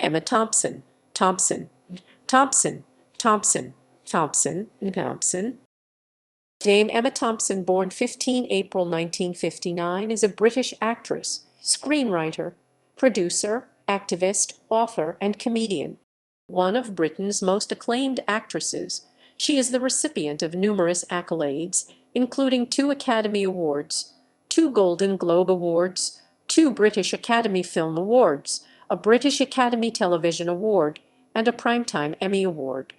Emma Thompson, Thompson, Thompson, Thompson, Thompson, Thompson. Dame Emma Thompson, born 15 April 1959, is a British actress, screenwriter, producer, activist, author, and comedian. One of Britain's most acclaimed actresses, she is the recipient of numerous accolades, including 2 Academy Awards, 2 Golden Globe Awards, 2 British Academy Film Awards, a British Academy Television Award, and a Primetime Emmy Award.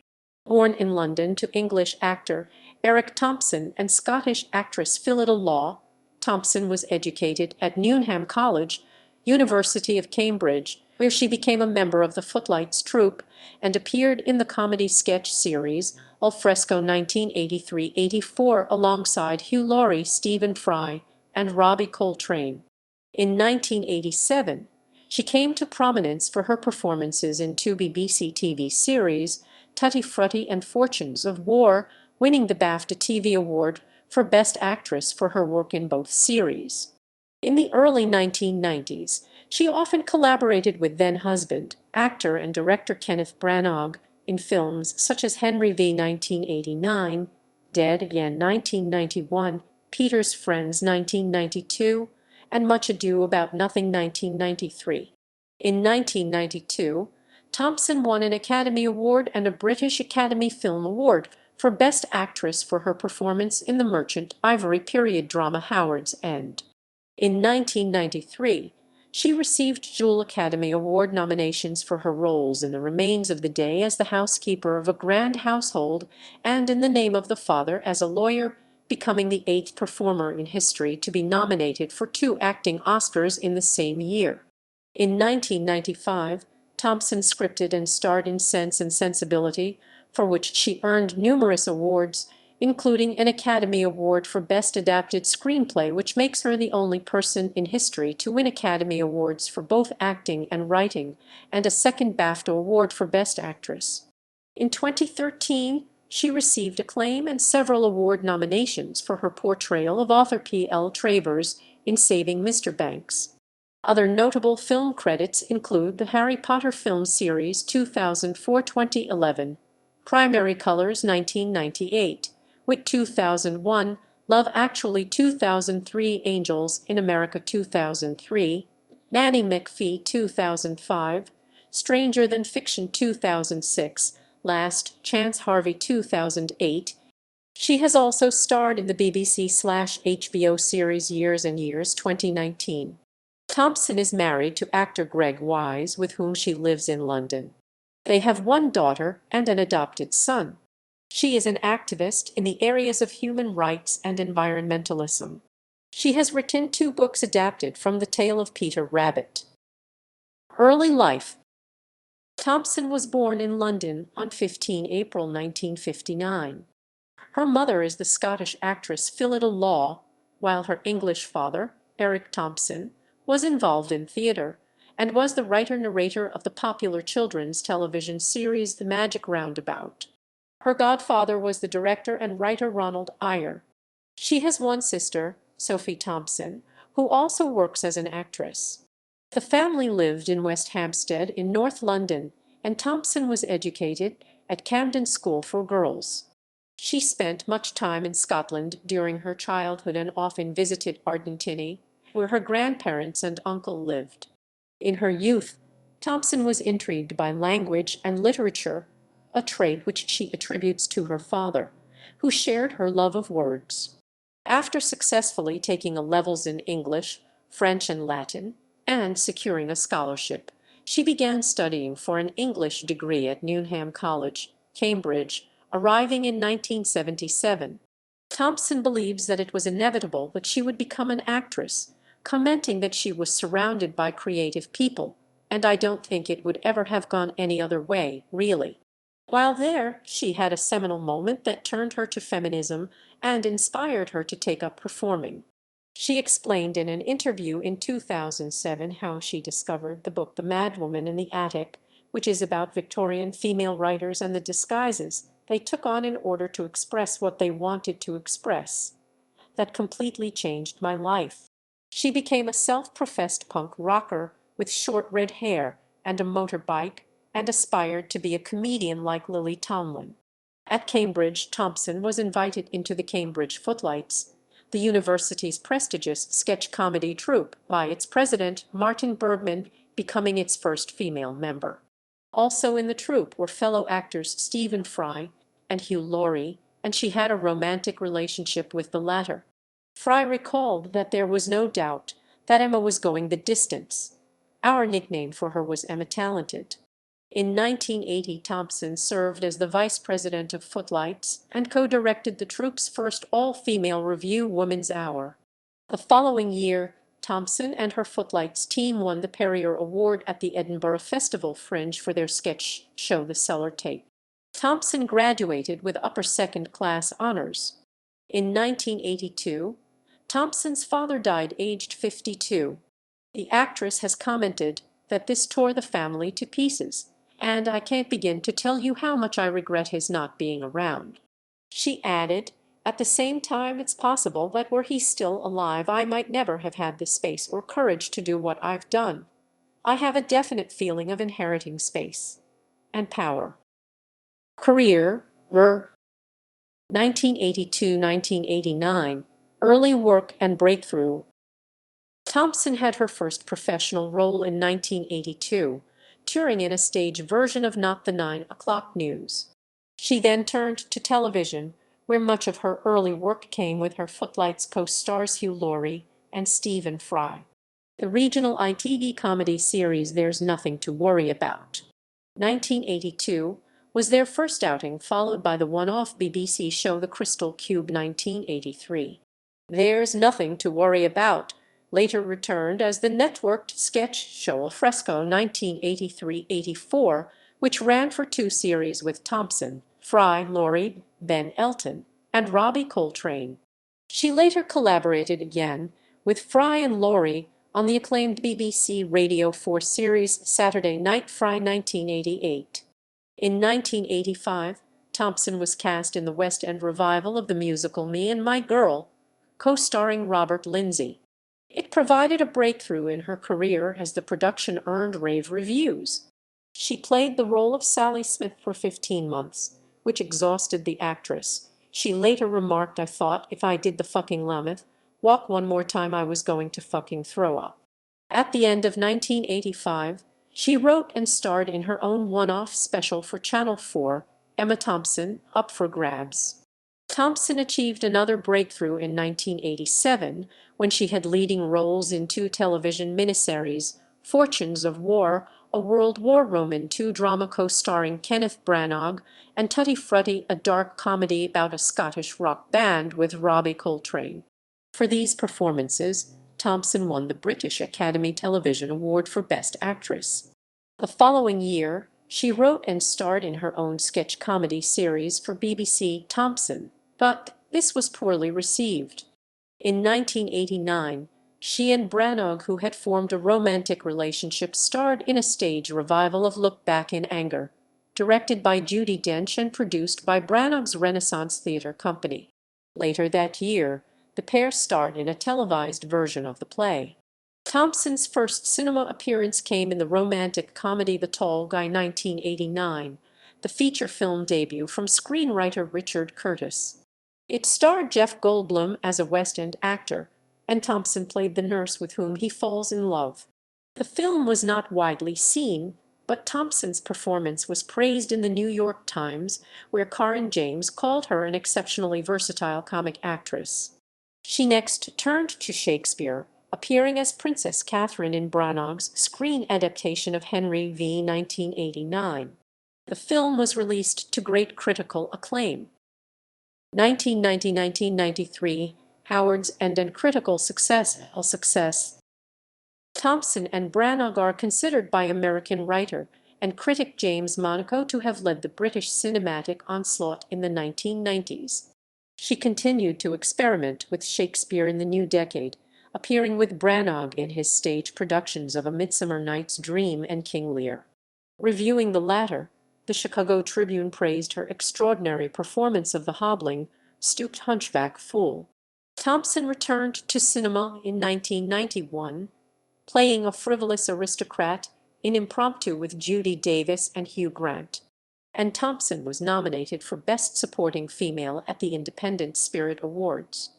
Born in London to English actor Eric Thompson and Scottish actress Phyllida Law, Thompson was educated at Newnham College, University of Cambridge, where she became a member of the Footlights troupe and appeared in the comedy sketch series Alfresco 1983-84 alongside Hugh Laurie, Stephen Fry, and Robbie Coltrane. In 1987, she came to prominence for her performances in 2 BBC TV series, Tutti, Frutti, and Fortunes of War, winning the BAFTA TV Award for Best Actress for her work in both series. In the early 1990s, she often collaborated with then-husband, actor and director Kenneth Branagh in films such as Henry v. 1989, Dead Again 1991, Peter's Friends 1992, and Much Ado About Nothing 1993. In 1992, Thompson won an Academy Award and a British Academy Film Award for Best Actress for her performance in the Merchant Ivory period drama Howard's End. In 1993, she received dual Academy Award nominations for her roles in The Remains of the Day as the housekeeper of a grand household and In the Name of the Father as a lawyer, becoming the 8th performer in history to be nominated for 2 acting Oscars in the same year. In 1995, Thompson scripted and starred in Sense and Sensibility, for which she earned numerous awards, including an Academy Award for Best Adapted Screenplay, which makes her the only person in history to win Academy Awards for both acting and writing, and a 2nd BAFTA Award for Best Actress. In 2013, she received acclaim and several award nominations for her portrayal of author P.L. Travers in Saving Mr. Banks. Other notable film credits include the Harry Potter film series 2004-2011, Primary Colors 1998, Wit 2001, Love Actually 2003, Angels in America 2003, Nanny McPhee 2005, Stranger Than Fiction 2006, Last Chance Harvey 2008. She has also starred in the BBC/HBO series Years and Years 2019. Thompson is married to actor Greg Wise, with whom she lives in London. They have 1 daughter and an adopted son. She is an activist in the areas of human rights and environmentalism. She has written 2 books adapted from The Tale of Peter Rabbit. Early life. Thompson was born in London on 15 April 1959. Her mother is the Scottish actress Phyllida Law, while her English father, Eric Thompson, was involved in theatre and was the writer-narrator of the popular children's television series The Magic Roundabout. Her godfather was the director and writer Ronald Eyre. She has 1 sister, Sophie Thompson, who also works as an actress. The family lived in West Hampstead in North London, and Thompson was educated at Camden School for Girls. She spent much time in Scotland during her childhood and often visited Ardentini, where her grandparents and uncle lived. In her youth, Thompson was intrigued by language and literature, a trait which she attributes to her father, who shared her love of words. After successfully taking a levels in English, French, and Latin, and securing a scholarship, she began studying for an English degree at Newnham College, Cambridge, arriving in 1977. Thompson believes that it was inevitable that she would become an actress, commenting that she was surrounded by creative people, and I don't think it would ever have gone any other way, really. While there, she had a seminal moment that turned her to feminism and inspired her to take up performing. She explained in an interview in 2007 how she discovered the book The Madwoman in the Attic, which is about Victorian female writers and the disguises they took on in order to express what they wanted to express. That completely changed my life. She became a self-professed punk rocker with short red hair and a motorbike, and aspired to be a comedian like Lily Tomlin. At Cambridge, Thompson was invited into the Cambridge Footlights, the university's prestigious sketch comedy troupe, by its president, Martin Bergman, becoming its first female member. Also in the troupe were fellow actors Stephen Fry and Hugh Laurie, and she had a romantic relationship with the latter. Fry recalled that there was no doubt that Emma was going the distance. Our nickname for her was Emma Talented. In 1980, Thompson served as the vice president of Footlights and co-directed the troupe's first all-female revue, Woman's Hour. The following year, Thompson and her Footlights team won the Perrier Award at the Edinburgh Festival Fringe for their sketch show The Cellar Tape. Thompson graduated with upper second-class honors. In 1982, Thompson's father died aged 52. The actress has commented that this tore the family to pieces, and I can't begin to tell you how much I regret his not being around. She added, at the same time it's possible that were he still alive I might never have had the space or courage to do what I've done. I have a definite feeling of inheriting space and power. Career, 1982–1989, early work and breakthrough. Thompson had her first professional role in 1982, touring in a stage version of Not the 9 O'Clock News. She then turned to television, where much of her early work came with her Footlights co-stars Hugh Laurie and Stephen Fry. The regional ITV comedy series There's Nothing to Worry About, 1982, was their first outing, followed by the one-off BBC show The Crystal Cube, 1983. There's Nothing to Worry About later returned as the networked sketch show Alfresco, 1983–84, which ran for 2 series with Thompson, Fry, Laurie, Ben Elton, and Robbie Coltrane. She later collaborated again with Fry and Laurie on the acclaimed BBC Radio 4 series Saturday Night Fry, 1988. In 1985, Thompson was cast in the West End revival of the musical Me and My Girl, co-starring Robert Lindsay. It provided a breakthrough in her career as the production earned rave reviews. She played the role of Sally Smith for 15 months, which exhausted the actress. She later remarked, I thought if I did the fucking Lameth walk one more time I was going to fucking throw up. At the end of 1985, she wrote and starred in her own one-off special for Channel 4, Emma Thompson, Up for Grabs. Thompson achieved another breakthrough in 1987 when she had leading roles in 2 television miniseries, Fortunes of War, a World War Roman II drama co-starring Kenneth Branagh, and Tutti Frutti, a dark comedy about a Scottish rock band with Robbie Coltrane. For these performances, Thompson won the British Academy Television Award for Best Actress. The following year, she wrote and starred in her own sketch comedy series for BBC, Thompson, but this was poorly received. In 1989, she and Branagh, who had formed a romantic relationship, starred in a stage revival of Look Back in Anger, directed by Judi Dench and produced by Branagh's Renaissance Theatre Company. Later that year, the pair starred in a televised version of the play. Thompson's first cinema appearance came in the romantic comedy The Tall Guy, 1989, the feature film debut from screenwriter Richard Curtis. It starred Jeff Goldblum as a West End actor, and Thompson played the nurse with whom he falls in love. The film was not widely seen, but Thompson's performance was praised in the New York Times, where Karen James called her an exceptionally versatile comic actress. She next turned to Shakespeare, appearing as Princess Catherine in Branagh's screen adaptation of Henry V, 1989. The film was released to great critical acclaim. 1990–1993, Howard's End and critical success. Thompson and Branagh are considered by American writer and critic James Monaco to have led the British cinematic onslaught in the 1990s. She continued to experiment with Shakespeare in the new decade, appearing with Branagh in his stage productions of A Midsummer Night's Dream and King Lear. Reviewing the latter, the Chicago Tribune praised her extraordinary performance of the hobbling, stooped hunchback fool. Thompson returned to cinema in 1991, playing a frivolous aristocrat in Impromptu with Judy Davis and Hugh Grant, and Thompson was nominated for Best Supporting Female at the Independent Spirit Awards.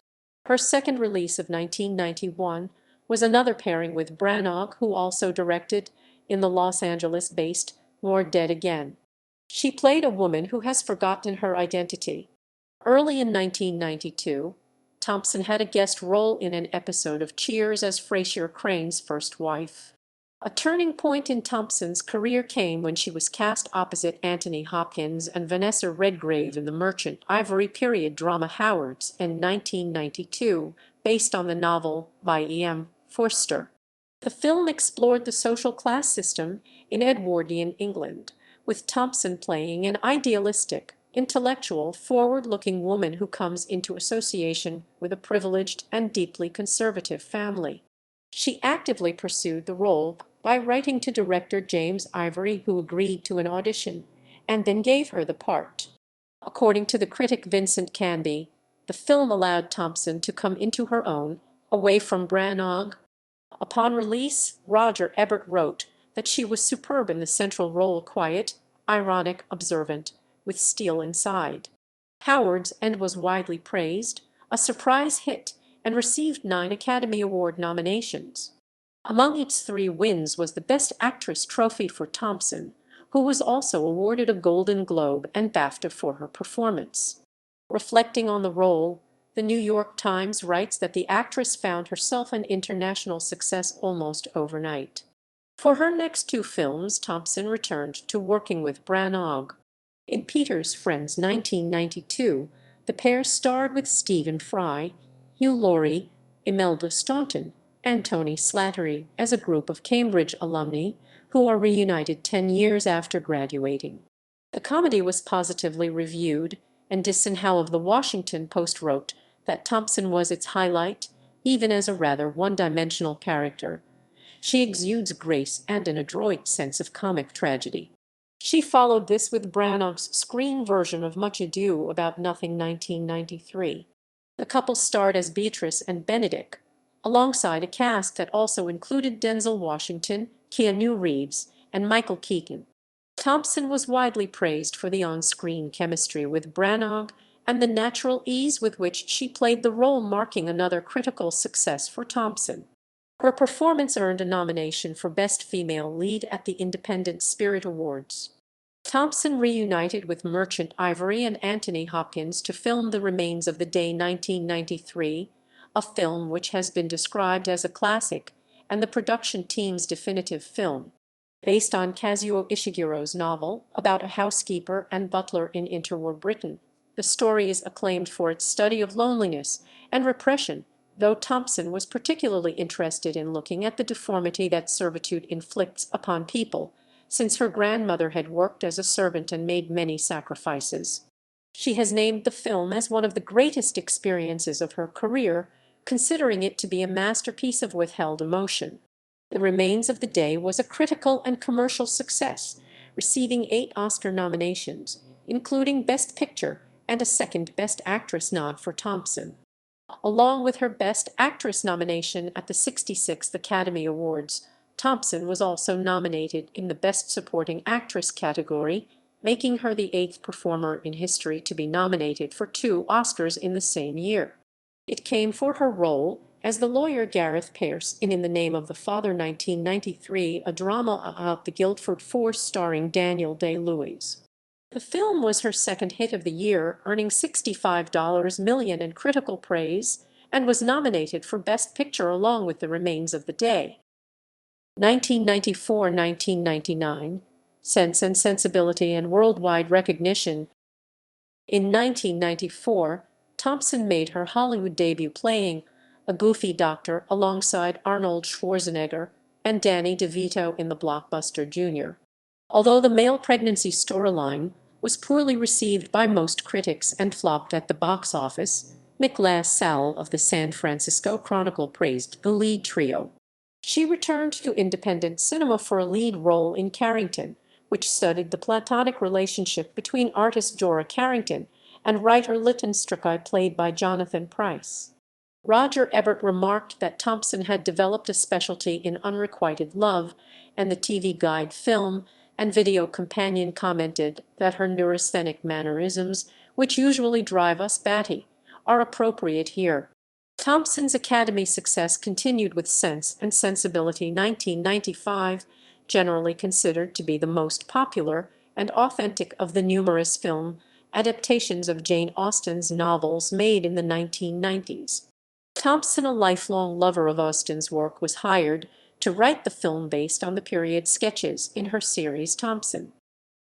Her second release of 1991 was another pairing with Branagh, who also directed, in the Los Angeles-based More Dead Again. She played a woman who has forgotten her identity. Early in 1992, Thompson had a guest role in an episode of Cheers as Frasier Crane's first wife. A turning point in Thompson's career came when she was cast opposite Anthony Hopkins and Vanessa Redgrave in the Merchant Ivory period drama Howards in 1992, based on the novel by E.M. Forster. The film explored the social class system in Edwardian England, with Thompson playing an idealistic, intellectual, forward-looking woman who comes into association with a privileged and deeply conservative family. She actively pursued the role by writing to director James Ivory, who agreed to an audition and then gave her the part. According to the critic Vincent Canby, the film allowed Thompson to come into her own, away from Branagh. Upon release, Roger Ebert wrote that she was superb in the central role, quiet, ironic, observant, with steel inside. Howard's End was widely praised, a surprise hit, and received 9 Academy Award nominations. Among its 3 wins was the Best Actress trophy for Thompson, who was also awarded a Golden Globe and BAFTA for her performance. Reflecting on the role, the New York Times writes that the actress found herself an international success almost overnight. For her next 2 films, Thompson returned to working with Branagh. In Peter's Friends 1992, the pair starred with Stephen Fry, Hugh Laurie, Imelda Staunton, and Tony Slattery as a group of Cambridge alumni who are reunited 10 years after graduating. The comedy was positively reviewed, and Dyson Howe of The Washington Post wrote that Thompson was its highlight, even as a rather one-dimensional character. She exudes grace and an adroit sense of comic tragedy. She followed this with Branagh's screen version of Much Ado About Nothing 1993. The couple starred as Beatrice and Benedict, alongside a cast that also included Denzel Washington, Keanu Reeves, and Michael Keaton. Thompson was widely praised for the on-screen chemistry with Branagh and the natural ease with which she played the role, marking another critical success for Thompson. Her performance earned a nomination for Best Female Lead at the Independent Spirit Awards. Thompson reunited with Merchant Ivory and Anthony Hopkins to film The Remains of the Day 1993, a film which has been described as a classic and the production team's definitive film. Based on Kazuo Ishiguro's novel about a housekeeper and butler in interwar Britain, the story is acclaimed for its study of loneliness and repression, though Thompson was particularly interested in looking at the deformity that servitude inflicts upon people, since her grandmother had worked as a servant and made many sacrifices. She has named the film as one of the greatest experiences of her career, considering it to be a masterpiece of withheld emotion. The Remains of the Day was a critical and commercial success, receiving 8 Oscar nominations, including Best Picture and a second Best Actress nod for Thompson. Along with her Best Actress nomination at the 66th Academy Awards, Thompson was also nominated in the Best Supporting Actress category, making her the 8th performer in history to be nominated for 2 Oscars in the same year. It came for her role as the lawyer Gareth Pearce in the Name of the Father 1993, a drama about the Guildford Force starring Daniel Day-Lewis. The film was her second hit of the year, earning $65 million in critical praise, and was nominated for Best Picture along with The Remains of the Day. 1994-1999, Sense and Sensibility and Worldwide Recognition. In 1994, Thompson made her Hollywood debut playing a goofy doctor alongside Arnold Schwarzenegger and Danny DeVito in the blockbuster Junior. Although the male pregnancy storyline was poorly received by most critics and flopped at the box office, Mick LaSalle of the San Francisco Chronicle praised the lead trio. She returned to independent cinema for a lead role in Carrington, which studied the platonic relationship between artist Jorah Carrington and writer Lytton Strachey, played by Jonathan Pryce. Roger Ebert remarked that Thompson had developed a specialty in unrequited love, and the TV Guide film and video companion commented that her neurasthenic mannerisms, which usually drive us batty, are appropriate here. Thompson's Academy success continued with Sense and Sensibility 1995, generally considered to be the most popular and authentic of the numerous film adaptations of Jane Austen's novels made in the 1990s. Thompson, a lifelong lover of Austen's work, was hired to write the film based on the period sketches in her series Thompson.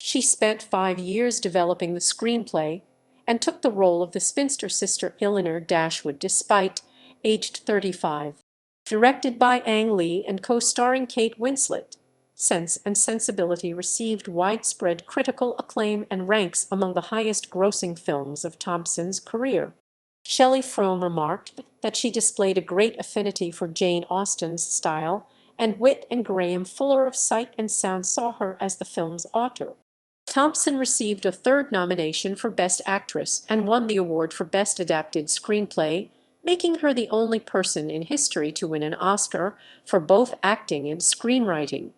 She spent 5 years developing the screenplay and took the role of the spinster sister Eleanor Dashwood despite aged 35. Directed by Ang Lee and co-starring Kate Winslet, Sense and Sensibility received widespread critical acclaim and ranks among the highest-grossing films of Thompson's career. Shelley Frome remarked that she displayed a great affinity for Jane Austen's style and wit, and Graham Fuller of Sight and Sound saw her as the film's author. Thompson received a third nomination for Best Actress and won the award for Best Adapted Screenplay, making her the only person in history to win an Oscar for both acting and screenwriting.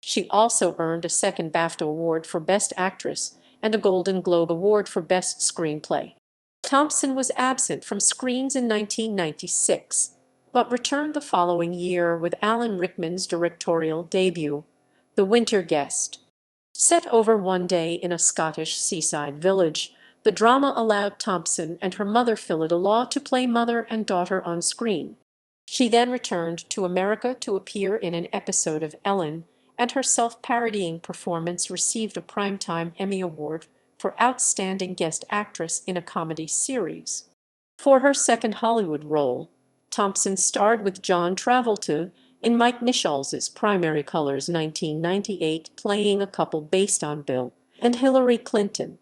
She also earned a second BAFTA Award for Best Actress and a Golden Globe Award for Best Screenplay. Thompson was absent from screens in 1996, but returned the following year with Alan Rickman's directorial debut, The Winter Guest. Set over one day in a Scottish seaside village, the drama allowed Thompson and her mother Phyllida Law to play mother and daughter on screen. She then returned to America to appear in an episode of Ellen, and her self-parodying performance received a Primetime Emmy Award for Outstanding Guest Actress in a Comedy Series. For her second Hollywood role, Thompson starred with John Travolta in Mike Nichols's Primary Colors 1998, playing a couple based on Bill and Hillary Clinton.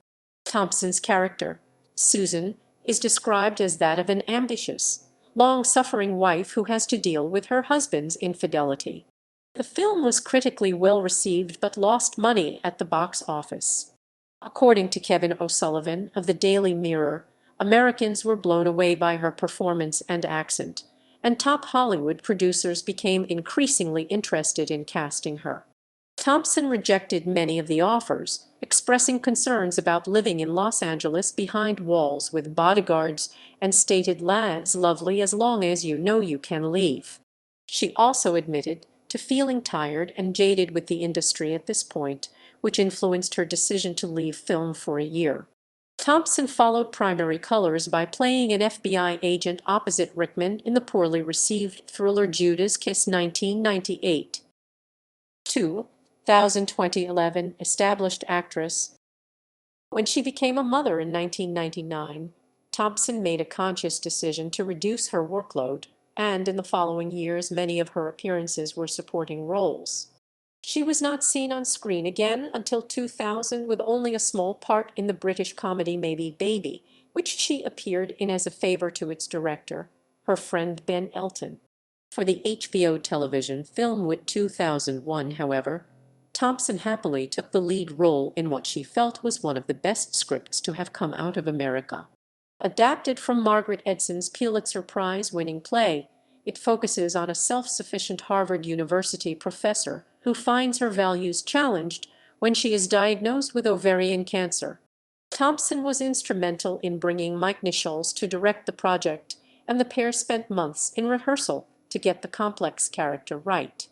Thompson's character, Susan, is described as that of an ambitious, long-suffering wife who has to deal with her husband's infidelity. The film was critically well received but lost money at the box office. According to Kevin O'Sullivan of the Daily Mirror, Americans were blown away by her performance and accent, and top Hollywood producers became increasingly interested in casting her. Thompson rejected many of the offers, expressing concerns about living in Los Angeles behind walls with bodyguards, and stated, "Lad's lovely as long as you know you can leave." She also admitted to feeling tired and jaded with the industry at this point, which influenced her decision to leave film for a year. Thompson followed Primary Colors by playing an FBI agent opposite Rickman in the poorly received thriller Judas Kiss 1998. 2011 established actress. When she became a mother in 1999, Thompson made a conscious decision to reduce her workload, and in the following years many of her appearances were supporting roles. She was not seen on screen again until 2000, with only a small part in the British comedy Maybe Baby, which she appeared in as a favor to its director, her friend Ben Elton. For the HBO television film Wit 2001, however, Thompson happily took the lead role in what she felt was one of the best scripts to have come out of America. Adapted from Margaret Edson's Pulitzer Prize-winning play, it focuses on a self-sufficient Harvard University professor who finds her values challenged when she is diagnosed with ovarian cancer. Thompson was instrumental in bringing Mike Nichols to direct the project, and the pair spent months in rehearsal to get the complex character right.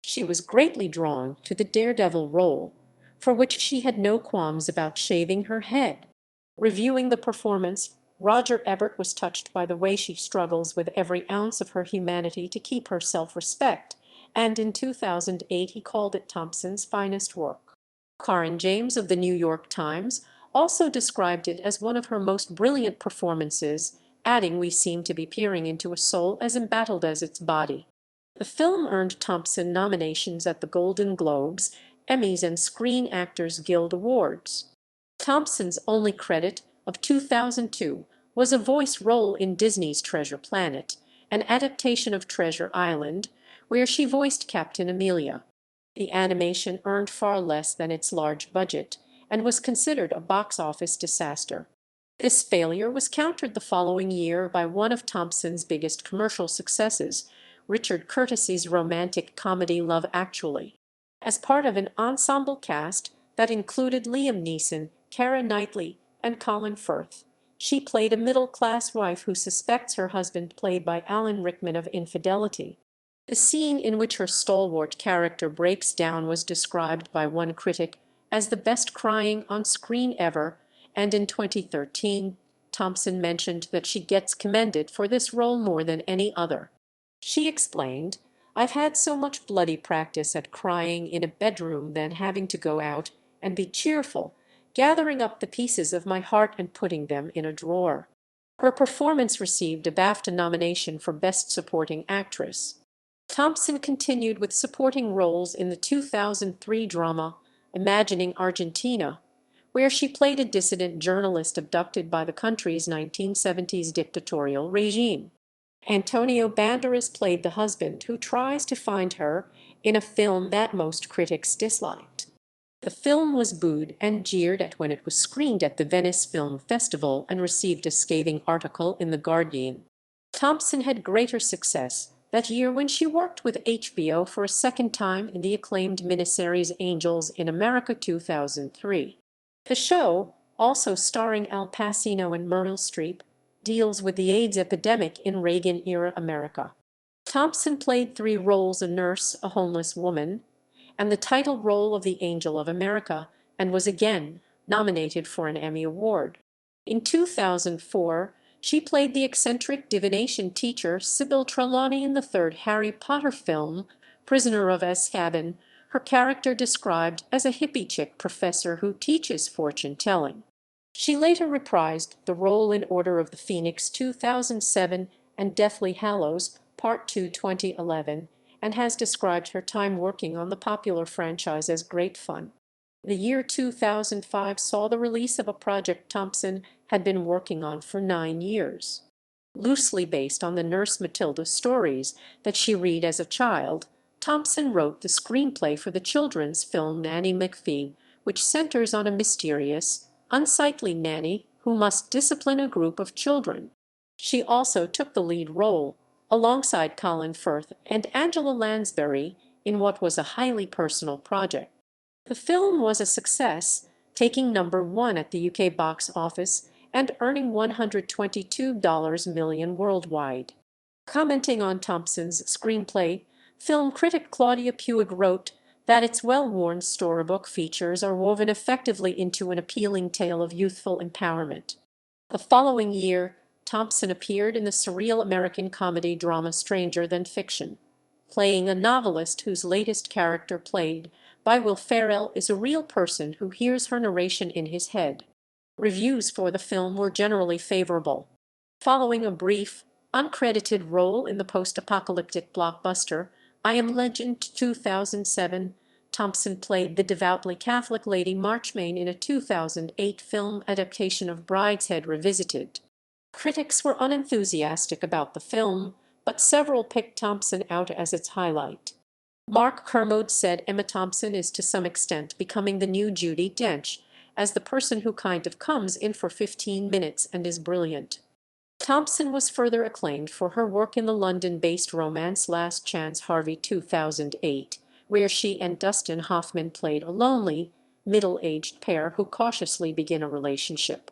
She was greatly drawn to the daredevil role, for which she had no qualms about shaving her head. Reviewing the performance, Roger Ebert was touched by the way she struggles with every ounce of her humanity to keep her self-respect, and in 2008 he called it Thompson's finest work. Karen James of the New York Times also described it as one of her most brilliant performances, adding, "We seem to be peering into a soul as embattled as its body." The film earned Thompson nominations at the Golden Globes, Emmys, and Screen Actors Guild Awards. Thompson's only credit of 2002 was a voice role in Disney's Treasure Planet, an adaptation of Treasure Island, where she voiced Captain Amelia. The animation earned far less than its large budget and was considered a box office disaster. This failure was countered the following year by one of Thompson's biggest commercial successes, Richard Curtis's romantic comedy Love Actually. As part of an ensemble cast that included Liam Neeson, Keira Knightley, and Colin Firth, she played a middle-class wife who suspects her husband, played by Alan Rickman, of infidelity. The scene in which her stalwart character breaks down was described by one critic as the best crying on screen ever, and in 2013, Thompson mentioned that she gets commended for this role more than any other. She explained, "I've had so much bloody practice at crying in a bedroom than having to go out and be cheerful, gathering up the pieces of my heart and putting them in a drawer." Her performance received a BAFTA nomination for Best Supporting Actress. Thompson continued with supporting roles in the 2003 drama Imagining Argentina, where she played a dissident journalist abducted by the country's 1970s dictatorial regime. Antonio Banderas played the husband who tries to find her in a film that most critics disliked. The film was booed and jeered at when it was screened at the Venice Film Festival and received a scathing article in The Guardian. Thompson had greater success that year when she worked with HBO for a second time in the acclaimed miniseries Angels in America 2003. The show, also starring Al Pacino and Meryl Streep, deals with the AIDS epidemic in Reagan-era America. Thompson played three roles: a nurse, a homeless woman, and the title role of the Angel of America, and was again nominated for an Emmy Award. In 2004, she played the eccentric divination teacher Sybil Trelawney in the third Harry Potter film, Prisoner of Azkaban, her character described as a hippie chick professor who teaches fortune-telling. She later reprised the role in Order of the Phoenix 2007 and Deathly Hallows Part 2 2011, and has described her time working on the popular franchise as great fun. The year 2005 saw the release of a project Thompson had been working on for 9 years. Loosely based on the Nurse Matilda stories that she read as a child, Thompson wrote the screenplay for the children's film Nanny McPhee, which centers on a mysterious, unsightly nanny who must discipline a group of children. She also took the lead role, alongside Colin Firth and Angela Lansbury, in what was a highly personal project. The film was a success, taking #1 at the UK box office and earning $122 million worldwide. Commenting on Thompson's screenplay, film critic Claudia Puig wrote that its well-worn storybook features are woven effectively into an appealing tale of youthful empowerment. The following year, Thompson appeared in the surreal American comedy drama Stranger Than Fiction, playing a novelist whose latest character, played by Will Ferrell, is a real person who hears her narration in his head. Reviews for the film were generally favorable. Following a brief, uncredited role in the post-apocalyptic blockbuster I Am Legend 2007, Thompson played the devoutly Catholic Lady Marchmain in a 2008 film adaptation of Brideshead Revisited. Critics were unenthusiastic about the film, but several picked Thompson out as its highlight. Mark Kermode said Emma Thompson is to some extent becoming the new Judi Dench, as the person who kind of comes in for 15 minutes and is brilliant. Thompson was further acclaimed for her work in the London-based romance Last Chance Harvey 2008, where she and Dustin Hoffman played a lonely, middle-aged pair who cautiously begin a relationship.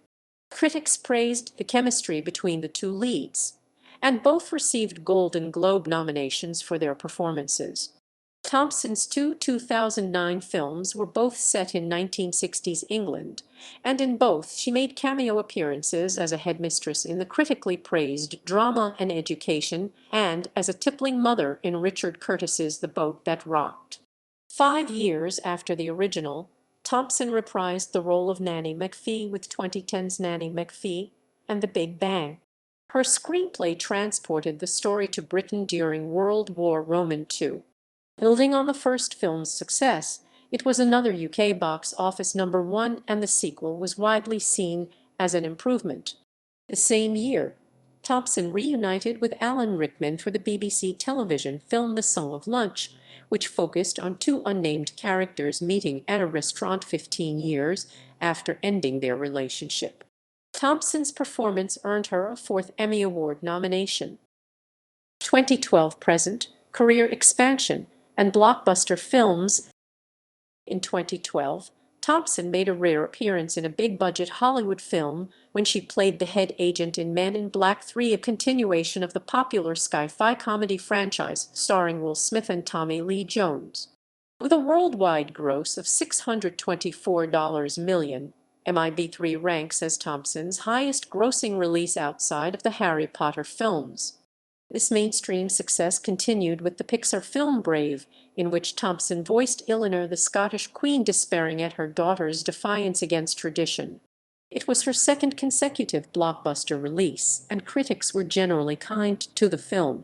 Critics praised the chemistry between the two leads, and both received Golden Globe nominations for their performances. Thompson's two 2009 films were both set in 1960s England, and in both she made cameo appearances as a headmistress in the critically praised Drama and Education and as a tippling mother in Richard Curtis's The Boat That Rocked. 5 years after the original, Thompson reprised the role of Nanny McPhee with 2010's Nanny McPhee and The Big Bang. Her screenplay transported the story to Britain during World War II. Building on the first film's success, it was another UK box office #1, and the sequel was widely seen as an improvement. The same year, Thompson reunited with Alan Rickman for the BBC television film The Song of Lunch, which focused on two unnamed characters meeting at a restaurant 15 years after ending their relationship. Thompson's performance earned her a fourth Emmy Award nomination. 2012 present, career expansion, and blockbuster films. In 2012, Thompson made a rare appearance in a big-budget Hollywood film when she played the head agent in Men in Black 3, a continuation of the popular sci-fi comedy franchise starring Will Smith and Tommy Lee Jones. With a worldwide gross of $624 million, MIB3 ranks as Thompson's highest-grossing release outside of the Harry Potter films. This mainstream success continued with the Pixar film Brave, in which Thompson voiced Eleanor, the Scottish queen despairing at her daughter's defiance against tradition. It was her second consecutive blockbuster release, and critics were generally kind to the film.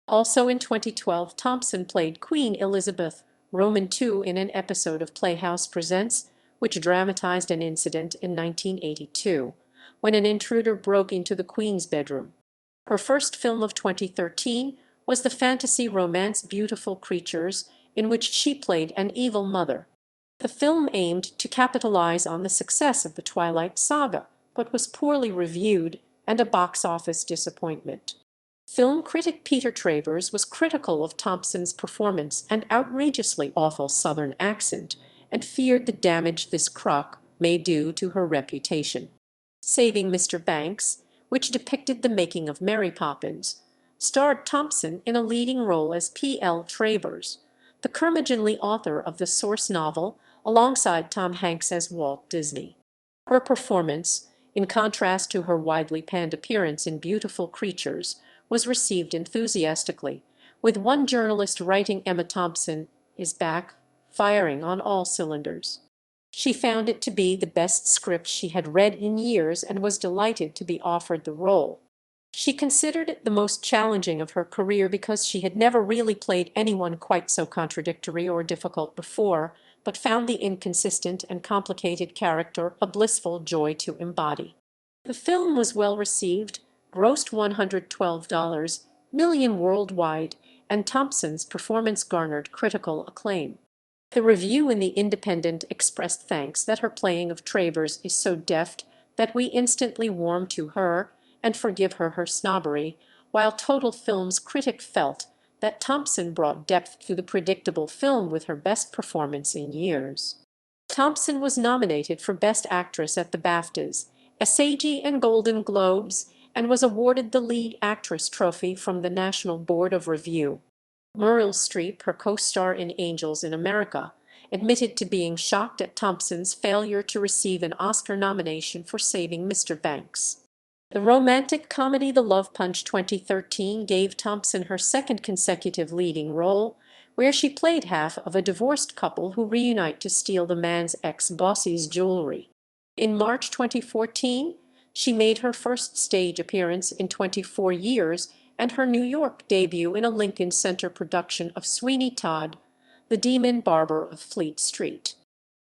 Also in 2012, Thompson played Queen Elizabeth II in an episode of Playhouse Presents, which dramatized an incident in 1982, when an intruder broke into the Queen's bedroom. Her first film of 2013 was the fantasy romance Beautiful Creatures, in which she played an evil mother. The film aimed to capitalize on the success of the Twilight saga, but was poorly reviewed and a box office disappointment. Film critic Peter Travers was critical of Thompson's performance and outrageously awful Southern accent, and feared the damage this crock may do to her reputation. Saving Mr. Banks, which depicted the making of Mary Poppins, starred Thompson in a leading role as P.L. Travers, the curmudgeonly author of the source novel, alongside Tom Hanks as Walt Disney. Her performance, in contrast to her widely panned appearance in Beautiful Creatures, was received enthusiastically, with one journalist writing, "Emma Thompson is back, firing on all cylinders." She found it to be the best script she had read in years and was delighted to be offered the role. She considered it the most challenging of her career because she had never really played anyone quite so contradictory or difficult before, but found the inconsistent and complicated character a blissful joy to embody. The film was well received, grossed $112 million worldwide, and Thompson's performance garnered critical acclaim. The review in The Independent expressed thanks that her playing of Travers is so deft that we instantly warm to her and forgive her her snobbery, while Total Film's critic felt that Thompson brought depth to the predictable film with her best performance in years. Thompson was nominated for Best Actress at the BAFTAs, SAG, and Golden Globes, and was awarded the Lead Actress trophy from the National Board of Review. Meryl Streep, her co-star in Angels in America, admitted to being shocked at Thompson's failure to receive an Oscar nomination for Saving Mr. Banks. The romantic comedy The Love Punch 2013 gave Thompson her second consecutive leading role, where she played half of a divorced couple who reunite to steal the man's ex-boss's jewelry. In March 2014, she made her first stage appearance in 24 years and her New York debut in a Lincoln Center production of Sweeney Todd, the Demon Barber of Fleet Street.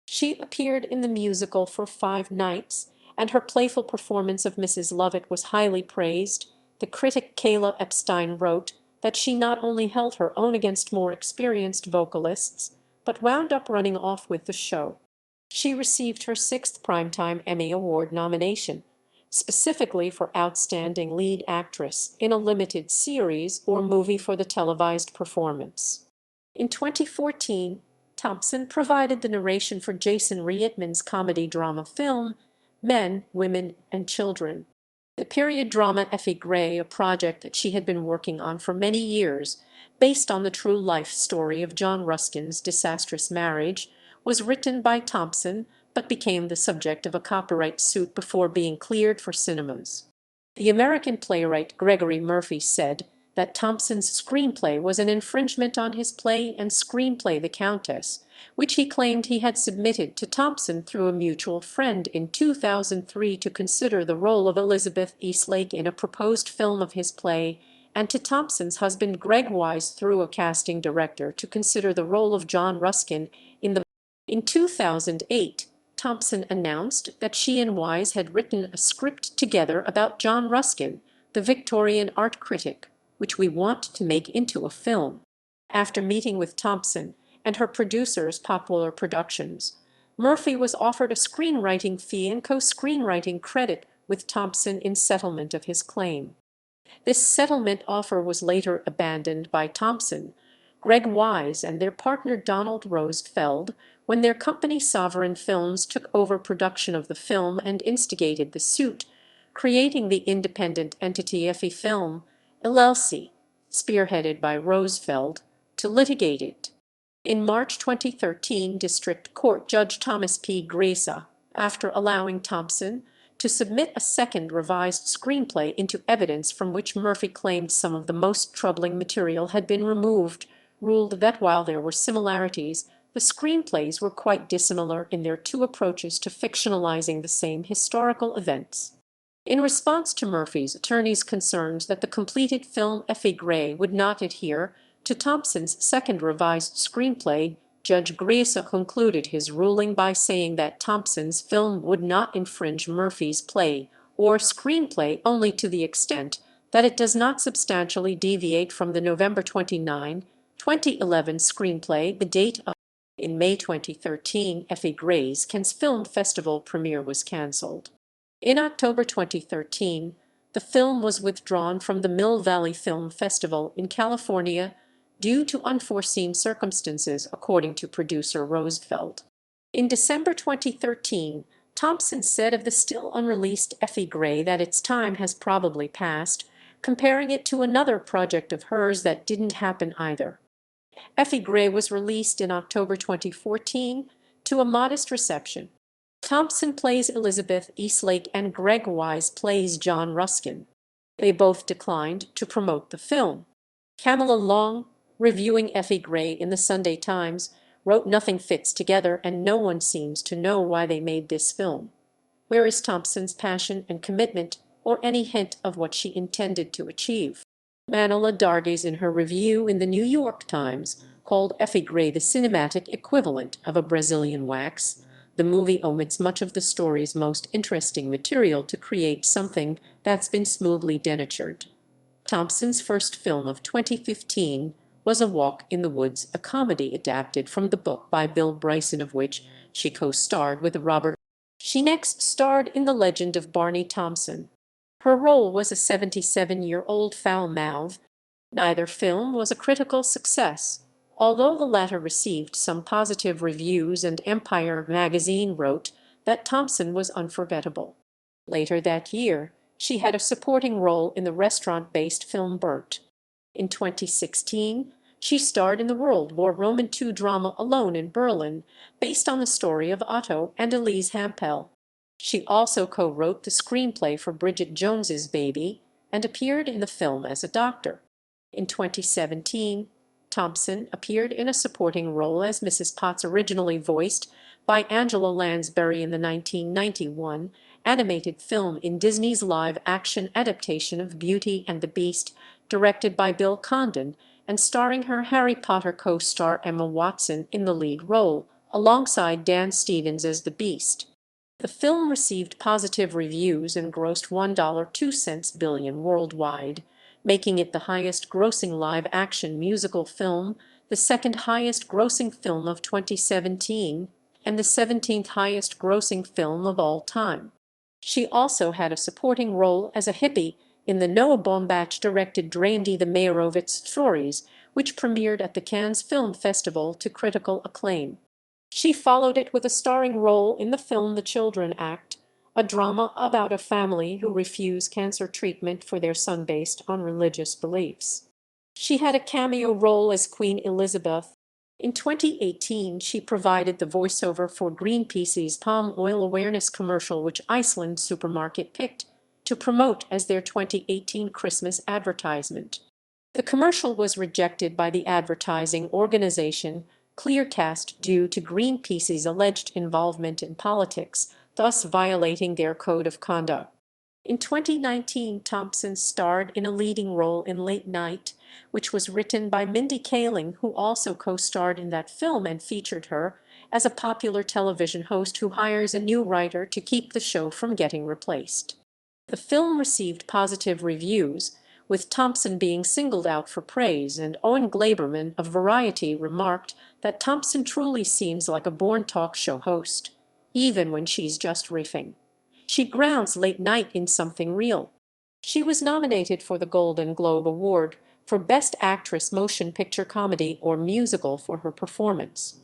She appeared in the musical for 5 nights, and her playful performance of Mrs. Lovett was highly praised. The critic Kayla Epstein wrote that she not only held her own against more experienced vocalists, but wound up running off with the show. She received her 6th Primetime Emmy Award nomination, specifically for Outstanding Lead Actress in a Limited Series or Movie for the televised performance. In 2014, Thompson provided the narration for Jason Reitman's comedy-drama film Men, Women, and Children. The period drama Effie Gray, a project that she had been working on for many years, based on the true life story of John Ruskin's disastrous marriage, was written by Thompson but became the subject of a copyright suit before being cleared for cinemas. The American playwright Gregory Murphy said that Thompson's screenplay was an infringement on his play and screenplay The Countess, which he claimed he had submitted to Thompson through a mutual friend in 2003 to consider the role of Elizabeth Eastlake in a proposed film of his play, and to Thompson's husband Greg Wise through a casting director to consider the role of John Ruskin in the. In 2008, Thompson announced that she and Wise had written a script together about John Ruskin, the Victorian art critic, which we want to make into a film. After meeting with Thompson and her producers, Popular Productions, Murphy was offered a screenwriting fee and co-screenwriting credit with Thompson in settlement of his claim. This settlement offer was later abandoned by Thompson, Greg Wise, and their partner Donald Roosevelt when their company Sovereign Films took over production of the film and instigated the suit, creating the independent entity Effie Film, LLC, spearheaded by Roosevelt, to litigate it. In March 2013, District Court Judge Thomas P. Gresa, after allowing Thompson to submit a second revised screenplay into evidence from which Murphy claimed some of the most troubling material had been removed, ruled that while there were similarities, the screenplays were quite dissimilar in their two approaches to fictionalizing the same historical events. In response to Murphy's attorney's concerns that the completed film Effie Gray would not adhere to Thompson's second revised screenplay, Judge Gresa concluded his ruling by saying that Thompson's film would not infringe Murphy's play or screenplay only to the extent that it does not substantially deviate from the November 29, 2011 screenplay, the date of. In May 2013, Effie Gray's Cannes Film Festival premiere was cancelled. In October 2013, the film was withdrawn from the Mill Valley Film Festival in California due to unforeseen circumstances, according to producer Roosevelt. In December 2013, Thompson said of the still unreleased Effie Gray that its time has probably passed, comparing it to another project of hers that didn't happen either. Effie Gray was released in October 2014 to a modest reception. Thompson plays Elizabeth Eastlake and Greg Wise plays John Ruskin. They both declined to promote the film. Camilla Long, reviewing Effie Gray in the Sunday Times, wrote, "Nothing fits together and no one seems to know why they made this film. Where is Thompson's passion and commitment, or any hint of what she intended to achieve?" Manola Dargis, in her review in the New York Times, called Effie Gray the cinematic equivalent of a Brazilian wax. The movie omits much of the story's most interesting material to create something that's been smoothly denatured. Thompson's first film of 2015 was A Walk in the Woods, a comedy adapted from the book by Bill Bryson, of which she co-starred with Robert. She next starred in The Legend of Barney Thompson. Her role was a 77-year-old foul-mouthed. Neither film was a critical success, although the latter received some positive reviews, and Empire magazine wrote that Thompson was unforgettable. Later that year, she had a supporting role in the restaurant-based film Burnt. In 2016, she starred in the World War Roman II drama Alone in Berlin, based on the story of Otto and Elise Hampel. She also co-wrote the screenplay for Bridget Jones's Baby and appeared in the film as a doctor. In 2017, Thompson appeared in a supporting role as Mrs. Potts, originally voiced by Angela Lansbury in the 1991 animated film in Disney's live-action adaptation of Beauty and the Beast, directed by Bill Condon and starring her Harry Potter co-star Emma Watson in the lead role, alongside Dan Stevens as the Beast. The film received positive reviews and grossed $1.02 billion worldwide, making it the highest-grossing live-action musical film, the second highest-grossing film of 2017, and the 17th highest-grossing film of all time. She also had a supporting role as a hippie in the Noah Baumbach-directed Draindy the Meyerowitz Stories, which premiered at the Cannes Film Festival to critical acclaim. She followed it with a starring role in the film The Children Act, a drama about a family who refuse cancer treatment for their son based on religious beliefs. She had a cameo role as Queen Elizabeth. In 2018, she provided the voiceover for Greenpeace's palm oil awareness commercial, which Iceland Supermarket picked to promote as their 2018 Christmas advertisement. The commercial was rejected by the advertising organization Clearcast due to Greenpeace's alleged involvement in politics, thus violating their code of conduct. In 2019, Thompson starred in a leading role in Late Night, which was written by Mindy Kaling, who also co-starred in that film and featured her as a popular television host who hires a new writer to keep the show from getting replaced. The film received positive reviews, with Thompson being singled out for praise, and Owen Gleiberman of Variety remarked that Thompson truly seems like a born talk show host, even when she's just riffing. She grounds late night in something real. She was nominated for the Golden Globe Award for Best Actress Motion Picture Comedy or Musical for her performance.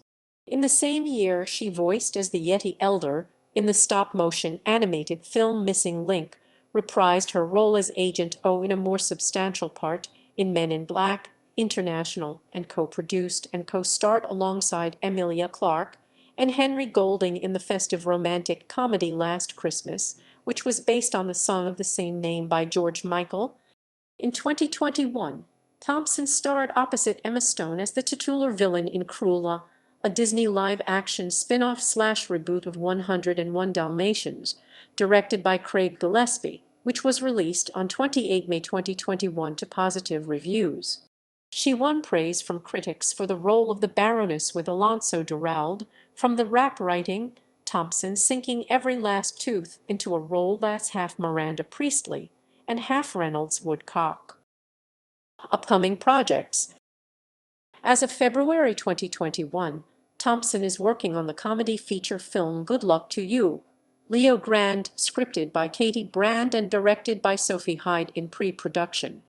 In the same year, she voiced as the Yeti Elder in the stop-motion animated film Missing Link, reprised her role as Agent O in a more substantial part in Men in Black International, and co-produced and co-starred alongside Emilia Clarke and Henry Golding in the festive romantic comedy Last Christmas, which was based on the song of the same name by George Michael. In 2021, Thompson starred opposite Emma Stone as the titular villain in Cruella, a Disney live-action spin-off/reboot of 101 Dalmatians, directed by Craig Gillespie, which was released on 28 May 2021 to positive reviews. She won praise from critics for the role of the Baroness with Alonso Duralde, from the rap writing, Thompson sinking every last tooth into a role that's half Miranda Priestley and half Reynolds Woodcock. Upcoming projects. As of February 2021, Thompson is working on the comedy feature film Good Luck to You, Leo Grand, scripted by Katie Brand and directed by Sophie Hyde, in pre-production.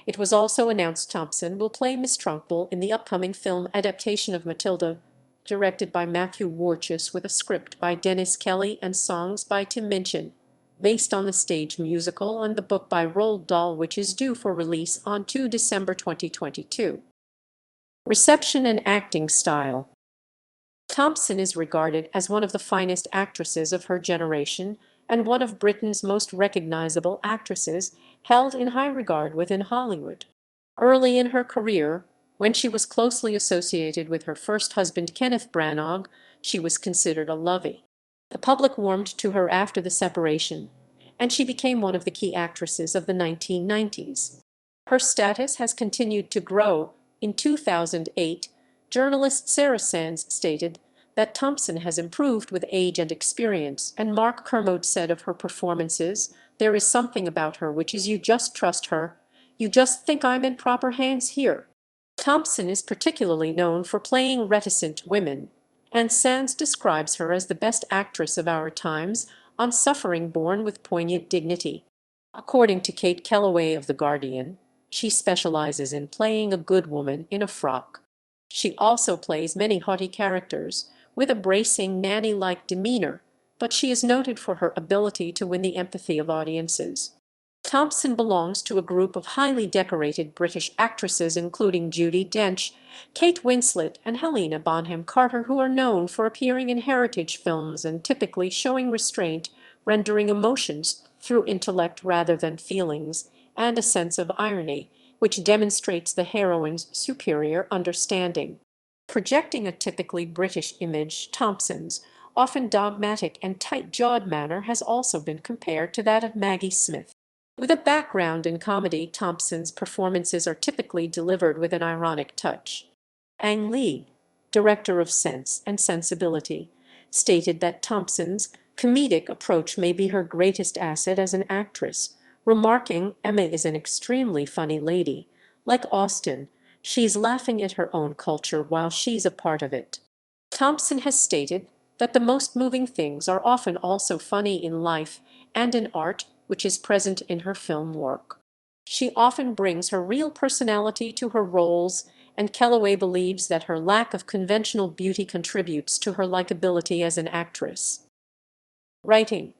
It was also announced Thompson will play Miss Trunchbull in the upcoming film adaptation of Matilda, directed by Matthew Warchus with a script by Dennis Kelly and songs by Tim Minchin, based on the stage musical and the book by Roald Dahl, which is due for release on 2 December 2022. Reception and acting style. Thompson is regarded as one of the finest actresses of her generation and one of Britain's most recognizable actresses, held in high regard within Hollywood. Early in her career, when she was closely associated with her first husband Kenneth Branagh, she was considered a lovey. The public warmed to her after the separation, and she became one of the key actresses of the 1990s. Her status has continued to grow. In 2008, journalist Sarah Sands stated that Thompson has improved with age and experience, and Mark Kermode said of her performances, "There is something about her which is you just trust her. You just think I'm in proper hands here." Thompson is particularly known for playing reticent women, and Sands describes her as the best actress of our times on Suffering, born with poignant dignity. According to Kate Kellaway of The Guardian, she specializes in playing a good woman in a frock. She also plays many haughty characters, with a bracing, nanny-like demeanor, but she is noted for her ability to win the empathy of audiences. Thompson belongs to a group of highly decorated British actresses including Judi Dench, Kate Winslet, and Helena Bonham Carter, who are known for appearing in heritage films and typically showing restraint, rendering emotions through intellect rather than feelings, and a sense of irony, which demonstrates the heroine's superior understanding. Projecting a typically British image, Thompson's often dogmatic and tight-jawed manner has also been compared to that of Maggie Smith. With a background in comedy, Thompson's performances are typically delivered with an ironic touch. Ang Lee, director of Sense and Sensibility, stated that Thompson's comedic approach may be her greatest asset as an actress, remarking, "Emma is an extremely funny lady. Like Austen, she's laughing at her own culture while she's a part of it." Thompson has stated that the most moving things are often also funny in life and in art, which is present in her film work. She often brings her real personality to her roles, and Kellaway believes that her lack of conventional beauty contributes to her likability as an actress. Writing.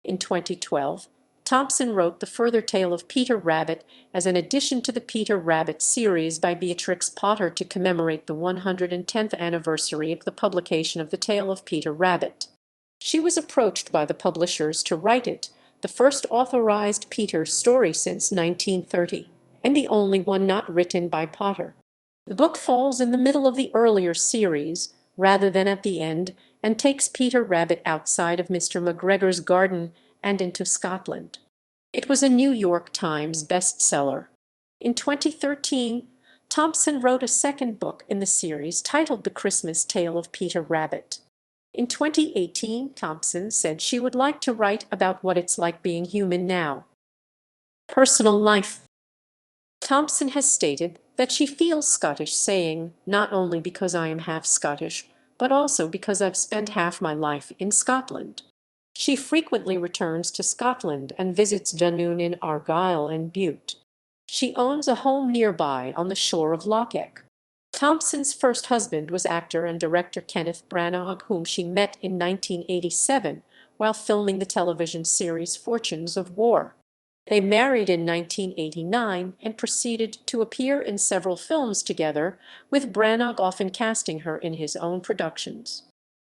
In 2012, Thompson wrote The Further Tale of Peter Rabbit as an addition to the Peter Rabbit series by Beatrix Potter to commemorate the 110th anniversary of the publication of The Tale of Peter Rabbit. She was approached by the publishers to write it, the first authorized Peter story since 1930, and the only one not written by Potter. The book falls in the middle of the earlier series, rather than at the end, and takes Peter Rabbit outside of Mr. McGregor's garden and into Scotland. It was a New York Times bestseller. In 2013, Thompson wrote a second book in the series titled The Christmas Tale of Peter Rabbit. In 2018, Thompson said she would like to write about what it's like being human now. Personal life. Thompson has stated that she feels Scottish, saying, "Not only because I am half Scottish, but also because I've spent half my life in Scotland." She frequently returns to Scotland and visits Dunoon in Argyll and Bute. She owns a home nearby on the shore of Loch Eck. Thompson's first husband was actor and director Kenneth Branagh, whom she met in 1987 while filming the television series Fortunes of War. They married in 1989 and proceeded to appear in several films together, with Branagh often casting her in his own productions.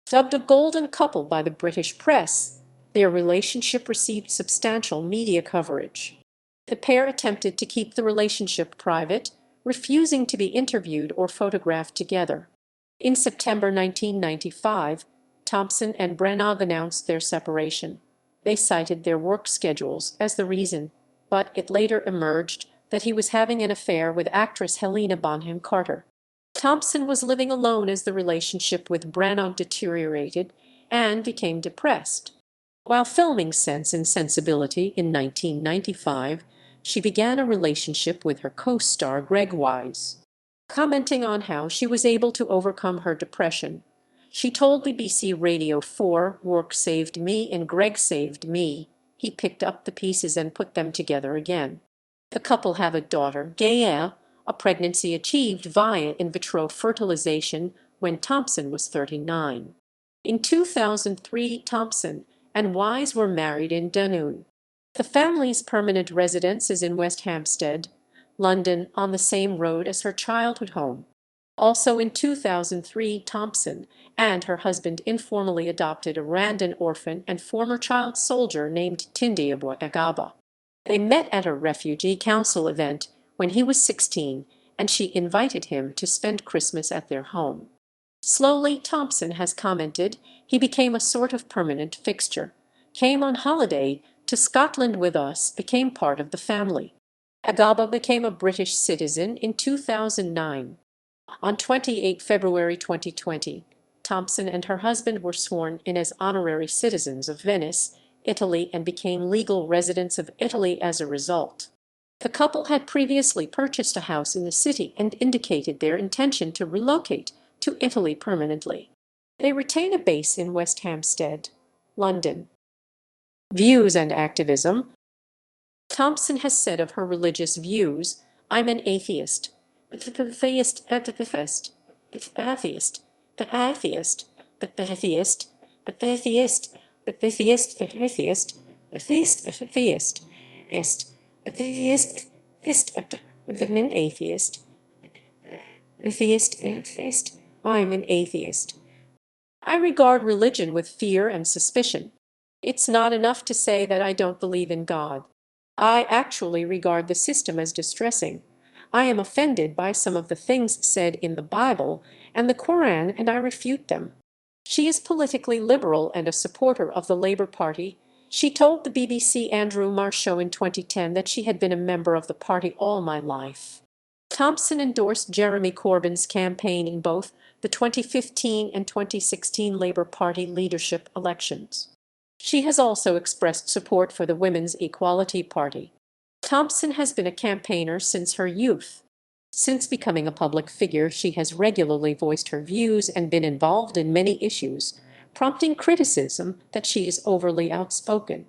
Dubbed a golden couple by the British press, their relationship received substantial media coverage. The pair attempted to keep the relationship private, refusing to be interviewed or photographed together. In September 1995, Thompson and Branagh announced their separation. They cited their work schedules as the reason, but it later emerged that he was having an affair with actress Helena Bonham Carter. Thompson was living alone as the relationship with Branagh deteriorated and became depressed. While filming Sense and Sensibility in 1995, she began a relationship with her co-star Greg Wise. Commenting on how she was able to overcome her depression, she told BBC Radio 4, "Work saved me and Greg saved me. He picked up the pieces and put them together again." The couple have a daughter, Gaia, a pregnancy achieved via in vitro fertilization when Thompson was 39. In 2003, Thompson and Wise were married in Dunoon. The family's permanent residence is in West Hampstead, London, on the same road as her childhood home. Also in 2003, Thompson and her husband informally adopted a Rwandan orphan and former child soldier named Tindi Agaba. They met at a refugee council event when he was 16, and she invited him to spend Christmas at their home. Slowly, Thompson has commented, he became a sort of permanent fixture, came on holiday to Scotland with us, became part of the family. Agaba became a British citizen in 2009. On 28 February 2020, Thompson and her husband were sworn in as honorary citizens of Venice, Italy, and became legal residents of Italy as a result. The couple had previously purchased a house in the city and indicated their intention to relocate to Italy permanently. They retain a base in West Hampstead, London. Views and activism. Thompson has said of her religious views, "I'm an atheist. The atheist, the atheist, the atheist, the atheist, the atheist, the atheist, the atheist, the atheist, the atheist, the atheist, atheist, I'm an atheist, atheist. I'm an atheist. I regard religion with fear and suspicion. It's not enough to say that I don't believe in God. I actually regard the system as distressing. I am offended by some of the things said in the Bible and the Koran, and I refute them." She is politically liberal and a supporter of the Labour Party. She told the BBC Andrew Marr show in 2010 that she had been a member of the party all my life. Thompson endorsed Jeremy Corbyn's campaign in both the 2015 and 2016 Labour Party leadership elections. She has also expressed support for the Women's Equality Party. Thompson has been a campaigner since her youth. Since becoming a public figure, she has regularly voiced her views and been involved in many issues, prompting criticism that she is overly outspoken.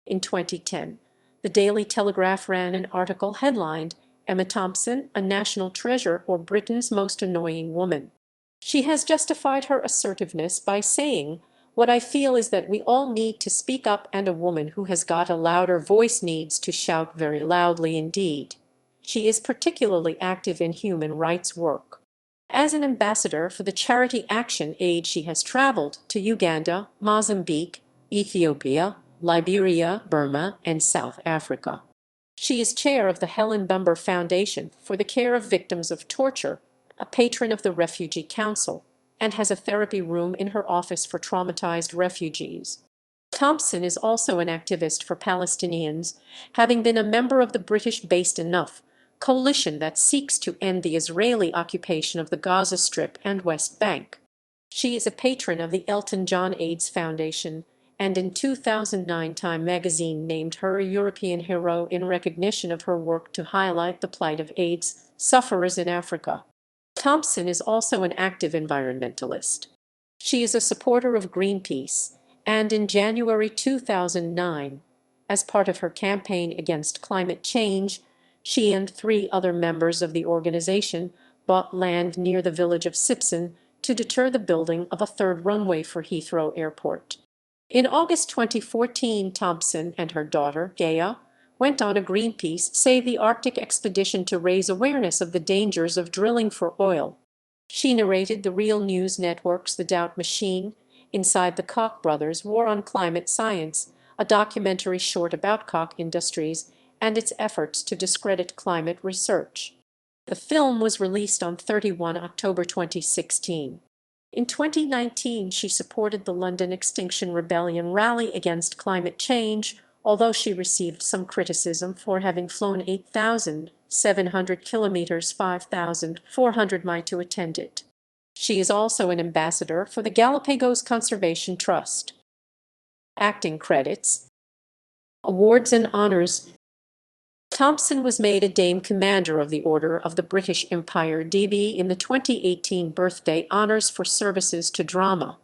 In 2010, the Daily Telegraph ran an article headlined, "Emma Thompson, a National Treasure or Britain's Most Annoying Woman." She has justified her assertiveness by saying, "What I feel is that we all need to speak up, and a woman who has got a louder voice needs to shout very loudly indeed." She is particularly active in human rights work. As an ambassador for the charity Action Aid, she has traveled to Uganda, Mozambique, Ethiopia, Liberia, Burma, and South Africa. She is chair of the Helen Bumber Foundation for the Care of Victims of Torture, a patron of the Refugee Council, and has a therapy room in her office for traumatized refugees. Thompson is also an activist for Palestinians, having been a member of the British-based Enough coalition that seeks to end the Israeli occupation of the Gaza Strip and West Bank. She is a patron of the Elton John AIDS Foundation, and in 2009 Time magazine named her a European hero in recognition of her work to highlight the plight of AIDS sufferers in Africa. Thompson is also an active environmentalist. She is a supporter of Greenpeace and in January 2009, as part of her campaign against climate change, she and 3 other members of the organization bought land near the village of Sipson to deter the building of a third runway for Heathrow Airport. In August 2014, Thompson and her daughter, Gaia, went on a Greenpeace Save the Arctic expedition to raise awareness of the dangers of drilling for oil. She narrated the Real News Network's The Doubt Machine, Inside the Koch Brothers' War on Climate Science, a documentary short about Koch Industries and its efforts to discredit climate research. The film was released on 31 October 2016. In 2019, she supported the London Extinction Rebellion rally against climate change, although she received some criticism for having flown 8,700 kilometers 5,400 miles to attend it. She is also an ambassador for the Galapagos Conservation Trust. Acting credits, awards and honors. Thompson was made a Dame Commander of the Order of the British Empire (DB) in the 2018 Birthday Honours for services to drama.